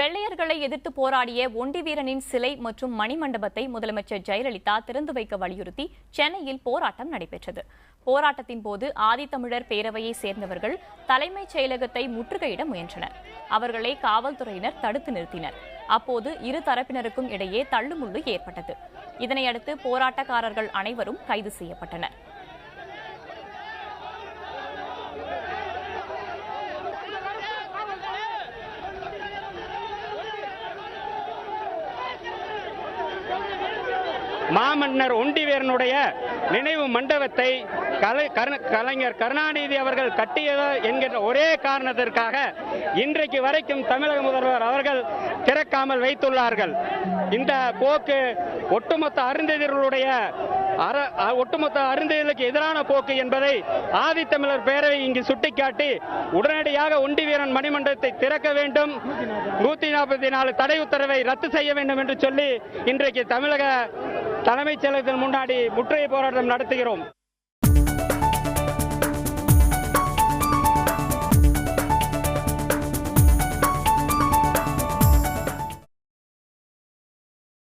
வெள்ளையர்களை எதிர்த்து போராடிய ஒண்டி வீரனின் சிலை மற்றும் மணிமண்டபத்தை முதலமைச்சர் ஜெயலலிதா திறந்து வைக்க வலியுறுத்தி சென்னையில் போராட்டம் நடைபெற்றது. போராட்டத்தின் போது ஆதித்தமிழர் பேரவையை சேர்ந்தவர்கள் தலைமைச் செயலகத்தை முற்றுகையிட முயன்றனர். அவர்களை காவல்துறையினர் தடுத்து நிறுத்தினர். அப்போது இரு தரப்பினருக்கும் இடையே தள்ளுமுள்ளு ஏற்பட்டது. இதனையடுத்து போராட்டக்காரர்கள் அனைவரும் கைது செய்யப்பட்டனர். மாமன்னர் ஒண்டிவீரனுடைய நினைவு மண்டபத்தை கலைஞர் கருணாநிதி அவர்கள் கட்டியதோ என்கின்ற ஒரே காரணத்திற்காக இன்றைக்கு வரைக்கும் தமிழக முதல்வர் அவர்கள் திறக்காமல் வைத்துள்ளார்கள். இந்த போக்கு ஒட்டுமொத்த அருந்ததியர்களுக்கு எதிரான போக்கு என்பதை ஆதித்தமிழர் பேரவை இங்கு சுட்டிக்காட்டி உடனடியாக ஒண்டிவீரன் மணிமண்டபத்தை திறக்க வேண்டும், 144 தடை உத்தரவை ரத்து செய்ய வேண்டும் என்று சொல்லி இன்றைக்கு தமிழக தலைமைச் செயலகத்தின் முன்னாடி முற்றுகை போராட்டம் நடத்துகிறோம்.